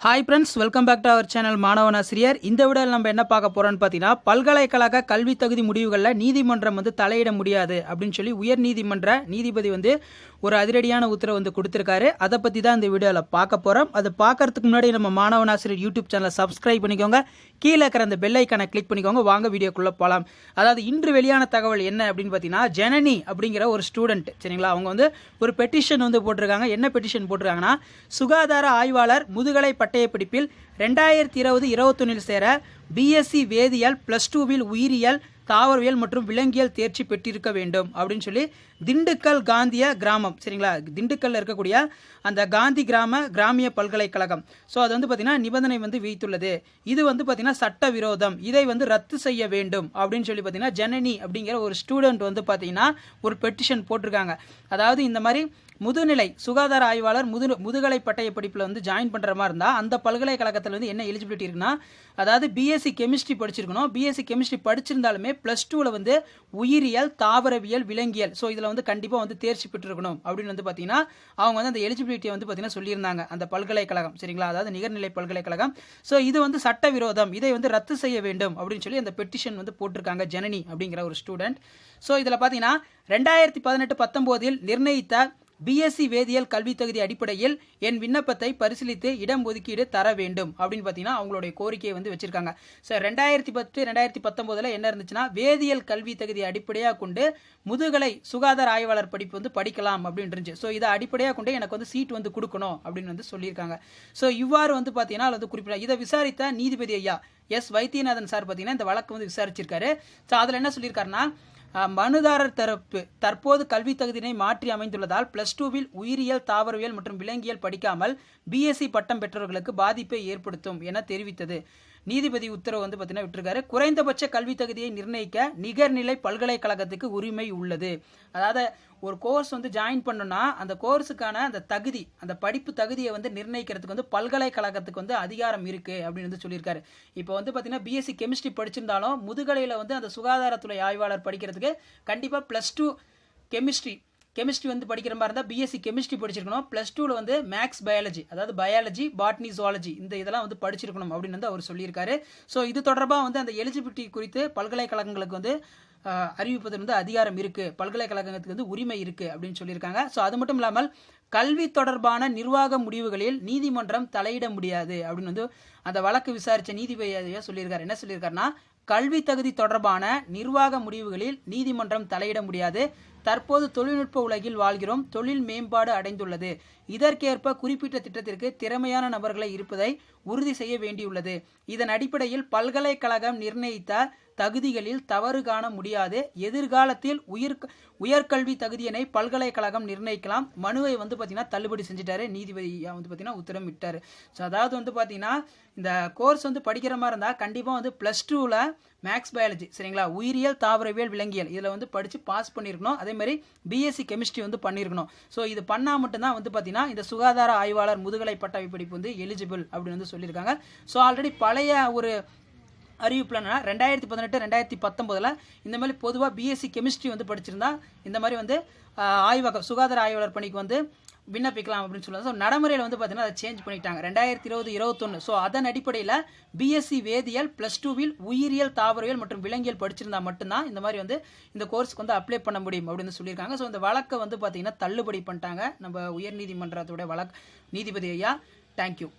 Hi friends, welcome back to our channel மாணவன் ஆசிரியர். இந்த வீடியோவில் நம்ம என்ன பார்க்க போகிறோம்னு பார்த்தீங்கன்னா, பல்கலைக்கழக கல்வி தகுதி முடிவுகளில் நீதிமன்றம் தலையிட முடியாது அப்படின்னு சொல்லி உயர் நீதிமன்ற நீதிபதி ஒரு அதிரடியான உத்தரவு கொடுத்துருக்காரு. அதை பற்றி தான் இந்த வீடியோவில் பார்க்க போகிறோம். அதை பார்க்கறதுக்கு முன்னாடி நம்ம மாணவன் ஆசிரியர் யூடியூப் சேனலை சப்ஸ்கிரைப் பண்ணிக்கோங்க. கீழே இருக்கிற அந்த பெல் ஐக்கானை கிளிக் பண்ணிக்கோங்க. வாங்க வீடியோக்குள்ளே போகலாம். அதாவது இன்று வெளியான தகவல் என்ன அப்படின்னு பார்த்தீங்கன்னா, ஜனனி அப்படிங்கிற ஒரு ஸ்டூடெண்ட், சரிங்களா, அவங்க ஒரு பெட்டிஷன் போட்டிருக்காங்க. என்ன பெட்டிஷன் போட்டிருக்காங்கன்னா, சுகாதார ஆய்வாளர் முதுகலை பட்டய படிப்பில் 2020-21 சேர பிஎஸ்சி வேதியியல் +2 உயிரியல் தாவரவியல் மற்றும் விலங்கியல் தேர்ச்சி பெற்றிருக்க வேண்டும் அப்படின்னு சொல்லி திண்டுக்கல் காந்திய கிராமம், சரிங்களா, திண்டுக்கல்ல இருக்கக்கூடிய அந்த காந்தி கிராமிய பல்கலைக்கழகம். ஸோ அது பார்த்தீங்கன்னா நிபந்தனை விதித்துள்ளது. இது பார்த்தீங்கன்னா சட்ட விரோதம். இதை ரத்து செய்ய வேண்டும் அப்படின்னு சொல்லி பார்த்தீங்கன்னா ஜனனி அப்படிங்கிற ஒரு ஸ்டூடெண்ட் பார்த்தீங்கன்னா ஒரு பெட்டிஷன் போட்டிருக்காங்க. அதாவது இந்த மாதிரி முதுநிலை சுகாதார ஆய்வாளர் முதுகலை பட்டய படிப்பில் ஜாயின் பண்ணுற மாதிரி இருந்தால் அந்த பல்கலைக்கழகத்தில் என்ன எலிஜிபிலிட்டி இருக்குன்னா, அதாவது பிஎஸ்சி கெமிஸ்ட்ரி படிச்சிருக்கணும். பிஎஸ்சி கெமிஸ்ட்ரி படிச்சிருந்தாலுமே +2ல் உயிரியல் தாவரவியல் விலங்கியல், ஸோ இதில் கண்டிப்பாக தேர்ச்சி பெற்றிருக்கணும் அப்படின்னு பார்த்தீங்கன்னா அவங்க அந்த எலிஜிபிலிட்டியை பார்த்தீங்கன்னா சொல்லியிருந்தாங்க அந்த பல்கலைக்கழகம், சரிங்களா, அதாவது நிகர்நிலை பல்கலைக்கழகம். ஸோ இது சட்ட விரோதம், இதை ரத்து செய்ய வேண்டும் அப்படின்னு சொல்லி அந்த பெட்டிஷன் போட்டிருக்காங்க ஜனனி அப்படிங்கிற ஒரு ஸ்டூடெண்ட். ஸோ இதில் பார்த்தீங்கன்னா 2018-19 நிர்ணயித்த பிஎஸ்சி வேதியியல் கல்வி தகுதி அடிப்படையில் என் விண்ணப்பத்தை பரிசீலித்து இடம் ஒதுக்கீடு தர வேண்டும் அப்படின்னு பார்த்தீங்கன்னா அவங்களுடைய கோரிக்கையை வச்சிருக்காங்க. ஸோ 2010-2019 என்ன இருந்துச்சுன்னா, வேதியியல் கல்வி தகுதி அடிப்படையாக கொண்டு முதுகலை சுகாதார ஆய்வாளர் படிப்பு படிக்கலாம் அப்படின்னு இருந்துச்சு. ஸோ இதை அடிப்படையாக கொண்டு எனக்கு சீட் கொடுக்கணும் அப்படின்னு சொல்லியிருக்காங்க. ஸோ இவ்வாறு பார்த்தீங்கன்னா அது குறிப்பிட இதை விசாரித்த நீதிபதி ஐயா எஸ் வைத்தியநாதன் சார் பார்த்தீங்கன்னா இந்த வழக்கு விசாரிச்சிருக்காரு. ஸோ அதில் என்ன சொல்லியிருக்காருன்னா, மனுதாரர் தரப்பு தற்போது கல்வி தகுதியினை மாற்றி அமைந்துள்ளதால் +2 உயிரியல் தாவரவியல் மற்றும் விலங்கியல் படிக்காமல் பிஎஸ்சி பட்டம் பெற்றவர்களுக்கு பாதிப்பை ஏற்படுத்தும் என தெரிவித்தது. நீதிபதி உத்தரவு பார்த்தீங்கன்னா விட்டுருக்காரு. குறைந்தபட்ச கல்வி தகுதியை நிர்ணயிக்க நிகர்நிலை பல்கலைக்கழகத்துக்கு உரிமை உள்ளது. அதாவது ஒரு கோர்ஸ் ஜாயின் பண்ணணும்னா அந்த கோர்ஸுக்கான அந்த தகுதி, அந்த படிப்பு தகுதியை நிர்ணயிக்கிறதுக்கு பல்கலைக்கழகத்துக்கு அதிகாரம் இருக்கு அப்படின்னு சொல்லியிருக்காரு. இப்போ பார்த்தீங்கன்னா பிஎஸ்சி கெமிஸ்ட்ரி படிச்சிருந்தாலும் முதுகலையில் அந்த சுகாதாரத்துறை ஆய்வாளர் படிக்கிறதுக்கு கண்டிப்பாக +2 கெமிஸ்ட்ரி படிக்கிற மாதிரி இருந்தால் பிஎஸ்சி கெமிஸ்ட்ரி படிச்சிருக்கணும். +2ல் மேக்ஸ் பயாலஜி, அதாவது பயாலஜி பாட்னி ஜுவாலஜி இதெல்லாம் படிச்சிருக்கணும் அப்படின்னு அவர் சொல்லியிருக்காரு. ஸோ இது தொடர்பாக அந்த எலிஜிபிலிட்டி குறித்து பல்கலைக்கழகங்களுக்கு அறிவிப்பது அதிகாரம் இருக்கு, பல்கலைக்கழகத்துக்கு உரிமை இருக்கு அப்படின்னு சொல்லியிருக்காங்க. ஸோ அது மட்டும் இல்லாமல் கல்வி தொடர்பான நிர்வாக முடிவுகளில் நீதிமன்றம் தலையிட முடியாது அப்படின்னு அந்த வழக்கு விசாரித்த நீதிபதியாக சொல்லியிருக்காரு. என்ன சொல்லியிருக்காருன்னா, கல்வி தகுதி தொடர்பான நிர்வாக முடிவுகளில் நீதிமன்றம் தலையிட முடியாது. தற்போது தொழில்நுட்ப உலகில் வாழ்கிறோம், தொழில் மேம்பாடு அடைந்துள்ளது. இதற்கேற்ப குறிப்பிட்ட திட்டத்திற்கு திறமையான நபர்களை இருப்பதை உறுதி செய்ய வேண்டியுள்ளது. இதன் அடிப்படையில் பல்கலைக்கழகம் நிர்ணயித்த தகுதிகளில் தவறு காண முடியாது. எதிர்காலத்தில் உயர்கல்வி தகுதியினை பல்கலைக்கழகம் நிர்ணயிக்கலாம். மனுவை பார்த்தீங்கன்னா தள்ளுபடி செஞ்சுட்டாரு நீதிபதி பார்த்தீங்கன்னா உத்தரவிட்டார். ஸோ அதாவது பார்த்தீங்கன்னா இந்த கோர்ஸ் படிக்கிற மாதிரி இருந்தால் கண்டிப்பாக +2ல் மேக்ஸ் பயாலஜி, சரிங்களா, உயிரியல் தாவரவியல் விலங்கியல் இதில் படித்து பாஸ் பண்ணியிருக்கணும். அதே மாதிரி பிஎஸ்சி கெமிஸ்ட்ரி பண்ணியிருக்கணும். ஸோ இது பண்ணால் மட்டும்தான் பார்த்தீங்கன்னா இந்த சுகாதார ஆய்வாளர் முதுகலை பட்டய படிப்பு எலிஜிபிள் அப்படின்னு சொல்லியிருக்காங்க. ஸோ ஆல்ரெடி பழைய ஒரு அறிவிப்பில் என்னன்னா 2018-2019 இந்த மாதிரி பொதுவாக பிஎஸ்சி கெமிஸ்ட்ரி படிச்சிருந்தா இந்த மாதிரி ஆய்வகம் சுகாதார ஆய்வாளர் பணிக்கு விண்ணப்பிக்கலாம் அப்படின்னு சொல்லுவாங்க. ஸோ நடைமுறையில் பார்த்தீங்கன்னா அதை சேஞ்ச் பண்ணிட்டாங்க 2020-21. ஸோ அதன் அடிப்படையில் பிஎஸ்சி வேதியியல் +2 உயிரியல் தாவரவியல் மற்றும் விலங்கியல் படிச்சிருந்தா மட்டும்தான் இந்த மாதிரி இந்த கோர்ஸுக்கு அப்ளை பண்ண முடியும் அப்படின்னு சொல்லியிருக்காங்க. ஸோ இந்த வழக்கை பார்த்தீங்கன்னா தள்ளுபடி பண்ணிட்டாங்க நம்ம உயர்நீதிமன்றத்தோட நீதிபதி ஐயா. தேங்க்யூ.